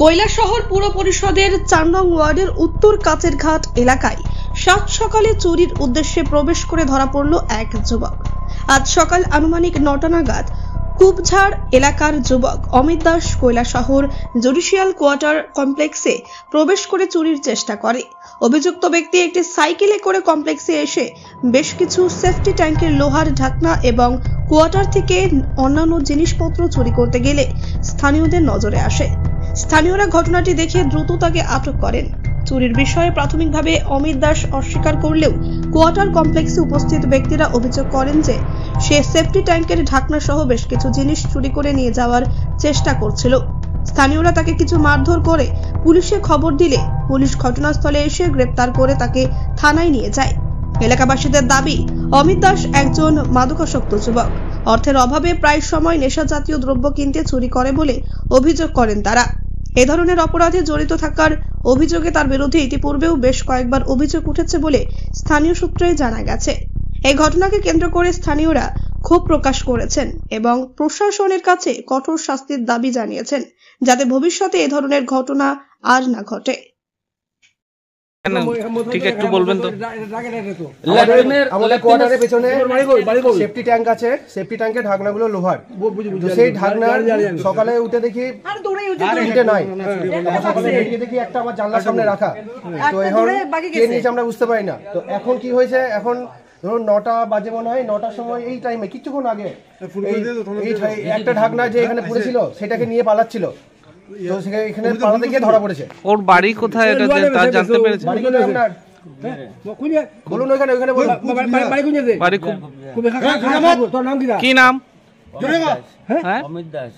কৈলাসহর পুর পরিষদের ৪ নং ওয়ার্ডের উত্তর কাচের ঘাট এলাকায় সাত সকালে চুরির উদ্দেশ্যে প্রবেশ করে ধরা পড়ল এক যুবক। আজ সকাল আনুমানিক ৯টা নাগাদ কুবঝাড় এলাকার যুবক অমিত দাস কৈলাসহর জুডিশিয়াল কোয়ার্টার কমপ্লেক্সে প্রবেশ করে চুরির চেষ্টা করে। অভিযুক্ত ব্যক্তি একটি সাইকেলে করে কমপ্লেক্সে এসে বেশ কিছু সেফটি ট্যাঙ্কের লোহার ঢাকনা এবং কোয়ার্টার থেকে অন্যান্য জিনিসপত্র চুরি করতে গেলে স্থানীয়দের নজরে আসে। স্থানীয়রা ঘটনাটি দেখে দ্রুত তাকে আটক করেন। চুরির বিষয়ে প্রাথমিকভাবে অমিত দাস অস্বীকার করলেও কোয়ার্টার কমপ্লেক্সে উপস্থিত ব্যক্তিরা অভিযোগ করেন যে সে সেফটি ট্যাঙ্কের ঢাকনা সহ বেশ কিছু জিনিস চুরি করে নিয়ে যাওয়ার চেষ্টা করছিল। স্থানীয়রা তাকে কিছু মারধর করে পুলিশে খবর দিলে পুলিশ ঘটনাস্থলে এসে গ্রেপ্তার করে তাকে থানায় নিয়ে যায়। এলাকাবাসীদের দাবি, অমিত দাস একজন মাদকাসক্ত যুবক। অর্থের অভাবে প্রায় সময় নেশা জাতীয় দ্রব্য কিনতে চুরি করে বলে অভিযোগ করেন তারা। এ ধরনের অপরাধে জড়িত থাকার অভিযোগে তার বিরুদ্ধে ইতিপূর্বেও বেশ কয়েকবার অভিযোগ উঠেছে বলে স্থানীয় সূত্রে জানা গেছে। এই ঘটনাকে কেন্দ্র করে স্থানীয়রা ক্ষোভ প্রকাশ করেছেন এবং প্রশাসনের কাছে কঠোর শাস্তির দাবি জানিয়েছেন, যাতে ভবিষ্যতে এ ধরনের ঘটনা আর না ঘটে। ঠিক একটু বলবেন তো। আমাদের কোয়ার্টারের পেছনে সেফটি ট্যাঙ্ক আছে, সেফটি ট্যাঙ্কের ঢাকনাগুলো লোহার। সেই ঢাকনার সকালে উঠে দেখি তিনটে নাই, সকালে দেখি একটা আমার জানলার সামনে রাখা। তো এখন কে নিয়েছে আমরা বুঝতে পারি না। তো এখন কি হয়েছে, এখন ধরুন ৯টা বাজে মনে হয়, ৯টার সময় এই টাইমে কিছুক্ষণ আগে একটা ঢাকনা যে এখানে পড়েছিল সেটাকে নিয়ে পালাচ্ছিল। তো এখানে পালাতে গিয়ে ধরা পড়েছে। ওর বাড়ি কোথায় এটা জানতে পেরেছে? বাড়ি কোথায় আপনার? বলুন ওখানে বলুন। বাড়ি কি নাম? অমিত দাস।